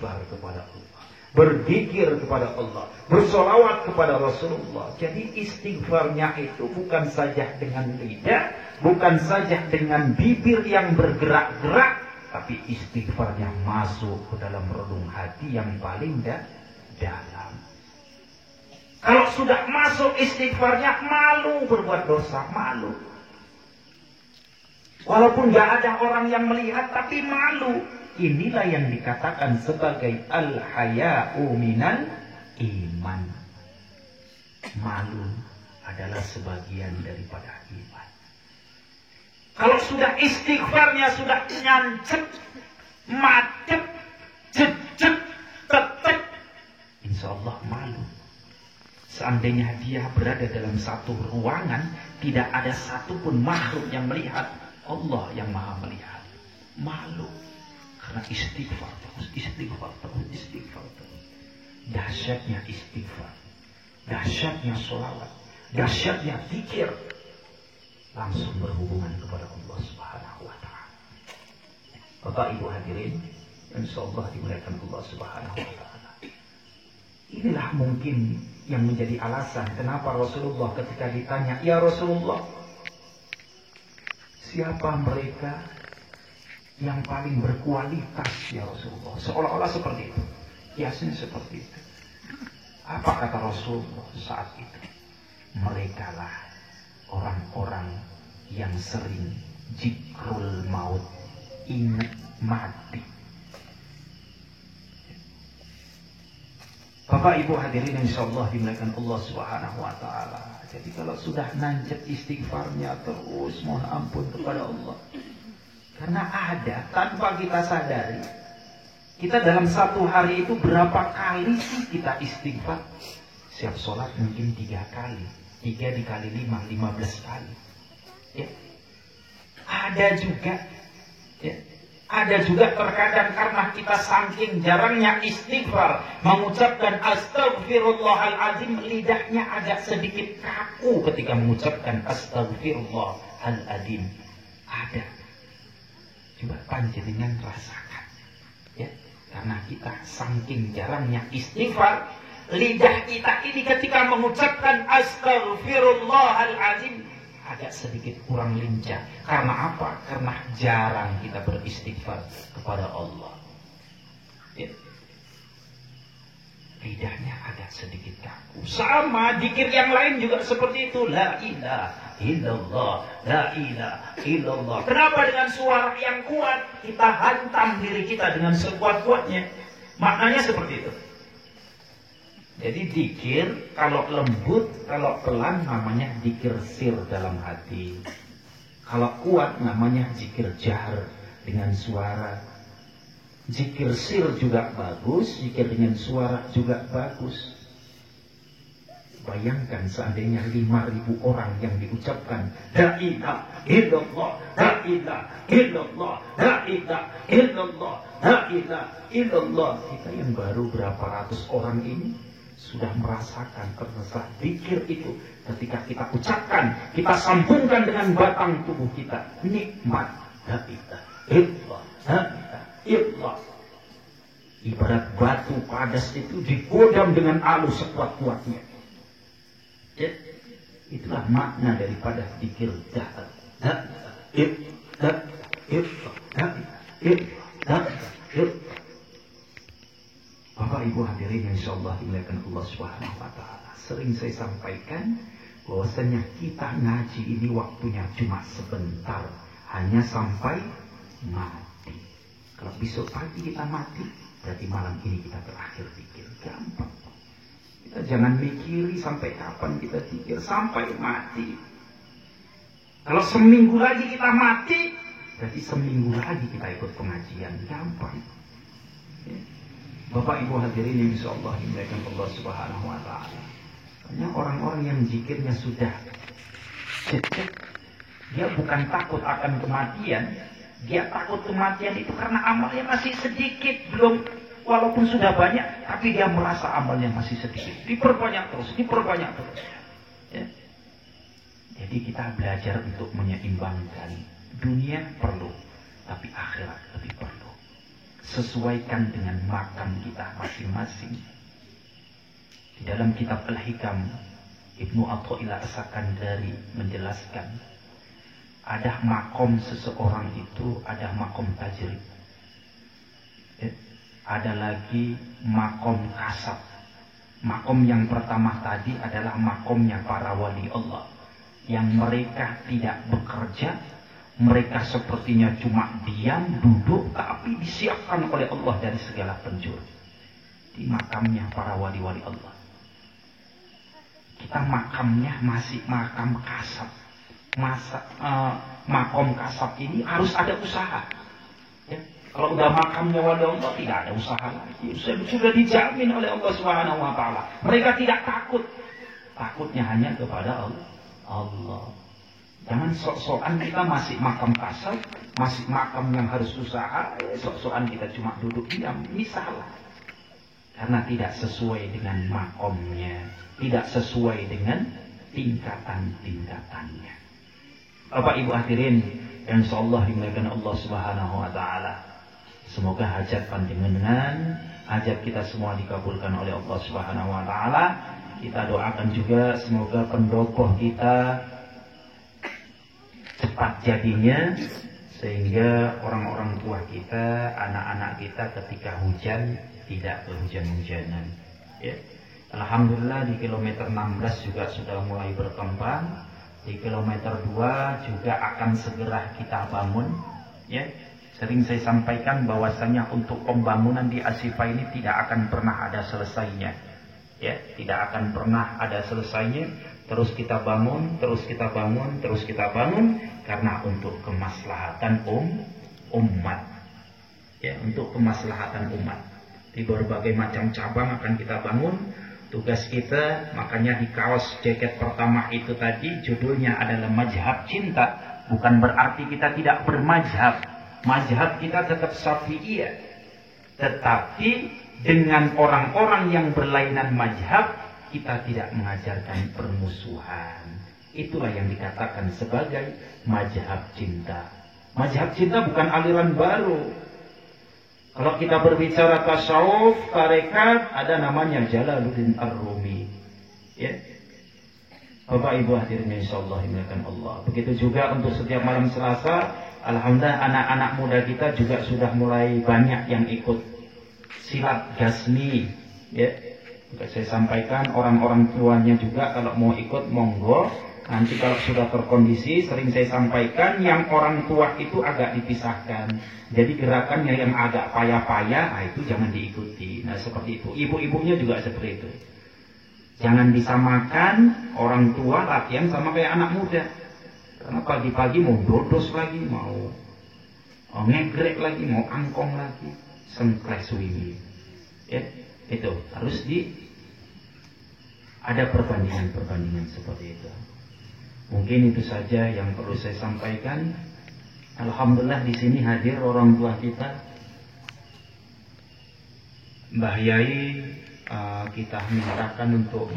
beristighfar kepada Allah, berzikir kepada Allah, bersolawat kepada Rasulullah. Jadi istighfarnya itu bukan saja dengan lidah, bukan saja dengan bibir yang bergerak-gerak, tapi istighfarnya masuk ke dalam relung hati yang paling dalam. Kalau sudah masuk istighfarnya, malu berbuat dosa, malu. Walaupun gak ada orang yang melihat, tapi malu. Inilah yang dikatakan sebagai al-haya'u minal iman. Malu adalah sebagian daripada iman. Kalau sudah istighfarnya sudah nyancep, macet, jejek, tetek, insya Allah malu. Seandainya dia berada dalam satu ruangan, tidak ada satupun makhluk yang melihat, Allah yang maha melihat. Malu. Karena istighfar terus, istighfar terus, istighfar terus. Dahsyatnya istighfar, dahsyatnya sholawat, dahsyatnya zikir, langsung berhubungan kepada Allah Subhanahu wa Ta'ala. Bapak Ibu hadirin, insyaallah dimuliakan Allah Subhanahu wa Ta'ala. Inilah mungkin yang menjadi alasan kenapa Rasulullah ketika ditanya, "Ya Rasulullah, siapa mereka yang paling berkualitas ya Rasulullah?" Seolah-olah seperti itu. Kiasnya seperti itu. Apa kata Rasulullah saat itu? Merekalah orang-orang yang sering zikrul maut, ingat mati. Bapak Ibu hadirin insyaallah dimuliakan Allah Subhanahu wa Ta'ala. Jadi kalau sudah nancep istighfarnya terus mohon ampun kepada Allah. Karena ada, tanpa kita sadari, kita dalam satu hari itu berapa kali sih kita istighfar? Siap sholat mungkin 3 kali. 3 dikali 5, 15 kali. Ya. Ada juga, ya. Ada juga terkadang karena kita saking jarangnya istighfar, mengucapkan astagfirullahaladzim, lidahnya agak sedikit kaku ketika mengucapkan astagfirullahaladzim. Ada. Coba panjenengan rasakan, ya, karena kita saking jarangnya istighfar, lidah kita ini ketika mengucapkan astagfirullahaladzim agak sedikit kurang lincah. Karena apa? Karena jarang kita beristighfar kepada Allah. Ya. Lidahnya agak sedikit kaku. Sama zikir yang lain juga seperti itu. La ilaha illallah, la ilaha illallah. Kenapa dengan suara yang kuat kita hantam diri kita dengan sekuat-kuatnya? Maknanya seperti itu. Jadi zikir kalau lembut, kalau pelan namanya zikir sir dalam hati. Kalau kuat namanya zikir jahar dengan suara. Zikir sir juga bagus, zikir dengan suara juga bagus. Bayangkan seandainya 5.000 orang yang diucapkan la ilaha illallah, la ilaha illallah, la ilaha illallah, la ilaha illallah. Kita yang baru berapa ratus orang ini sudah merasakan terasa zikir itu. Ketika kita ucapkan, kita sambungkan dengan batang tubuh kita, nikmat. La ilaha illallah, la ilaha illallah. Ibarat batu padas itu digodam dengan alu sekuat-kuatnya. Ya, itulah makna daripada zikir jahar. Bapak Ibu hadirin yang insyaallah dimuliakan Allah Subhanahu wa Ta'ala. Sering saya sampaikan bahwasanya kita ngaji ini waktunya cuma sebentar, hanya sampai mati. Kalau besok pagi kita mati, berarti malam ini kita berakhir zikir. Gampang. Kita jangan mikiri sampai kapan kita zikir, sampai mati. Kalau seminggu lagi kita mati, berarti seminggu lagi kita ikut pengajian. Gampang. Ya. Bapak Ibu hadirin yang insyaallah dimuliakan Allah Subhanahu wa Ta'ala. Banyak orang-orang yang zikirnya sudah cecek. Dia bukan takut akan kematian. Dia takut kematian itu karena amalnya masih sedikit, belum, walaupun sudah banyak, tapi dia merasa amalnya masih sedikit. Diperbanyak terus, diperbanyak terus. Ya. Jadi kita belajar untuk menyeimbangkan. Dunia perlu, tapi akhirat lebih perlu. sesuaikan dengan makam kita masing-masing. Di dalam kitab Al-Hikam, Ibnu Athaillah As-Sakandari menjelaskan, ada makom seseorang itu, ada makom tajrid. Ada lagi makom kasab. Makom yang pertama tadi adalah makomnya para wali Allah, yang mereka tidak bekerja, mereka sepertinya cuma diam, duduk, tapi disiapkan oleh Allah dari segala penjuru. Di makamnya para wali-wali Allah. Kita makamnya masih makam kasab. Makom kasab ini harus ada usaha. Ya. Kalau udah makamnya wali Allah, tidak ada usaha lagi. Sudah dijamin oleh Allah Subhanahu wa Ta'ala. Mereka tidak takut. Takutnya hanya kepada Allah. Jangan sok-sokan kita masih makam kasab, masih makam yang harus usaha, sok-sokan kita cuma duduk diam. Ini salah. Karena tidak sesuai dengan makomnya, tidak sesuai dengan tingkatan-tingkatannya. Bapak Ibu hadirin yang insyaallah dimuliakan Allah Subhanahu wa Ta'ala. Semoga hajat panjenengan, hajat kita semua dikabulkan oleh Allah Subhanahu wa Ta'ala. Kita doakan juga semoga pendopo kita cepat jadinya, sehingga orang-orang tua kita, anak-anak kita ketika hujan tidak berhujan-hujanan. Ya. Alhamdulillah di kilometer 16 juga sudah mulai berkembang. Di kilometer 2 juga akan segera kita bangun. Ya. Sering saya sampaikan bahwasanya untuk pembangunan di Ashifa ini tidak akan pernah ada selesainya. Ya, tidak akan pernah ada selesainya. Terus kita bangun, terus kita bangun, terus kita bangun, karena untuk kemaslahatan umat. Ya, untuk kemaslahatan umat. Di berbagai macam cabang akan kita bangun. Tugas kita, makanya di kaos jaket pertama itu tadi judulnya adalah Mazhab Cinta. Bukan berarti kita tidak bermazhab. Mazhab kita tetap Syafi'iyah. Tetapi dengan orang-orang yang berlainan mazhab, kita tidak mengajarkan permusuhan. Itulah yang dikatakan sebagai mazhab cinta. Mazhab cinta bukan aliran baru. Kalau kita berbicara tasawuf, tarekat, ada namanya Jalaluddin Ar-Rumi. Ya. Bapak Ibu hadirin insyaallah dimuliakan Allah. Begitu juga untuk setiap malam Selasa, alhamdulillah anak-anak muda kita juga sudah mulai banyak yang ikut silat gasmi. Ya. Saya sampaikan orang-orang tuanya juga kalau mau ikut monggo. Nanti kalau sudah terkondisi, sering saya sampaikan yang orang tua itu agak dipisahkan. Jadi gerakannya yang agak payah-payah, nah itu jangan diikuti. Nah seperti itu. Ibu-ibunya juga seperti itu. Jangan disamakan orang tua latihan sama kayak anak muda. Karena pagi-pagi mau dodos lagi, mau ngegrek lagi, mau angkong lagi, sengklek suwi. Ya, itu harus ada perbandingan-perbandingan seperti itu. Mungkin itu saja yang perlu saya sampaikan. Alhamdulillah di sini hadir orang tua kita, Mbah Yai, kita mintakan untuk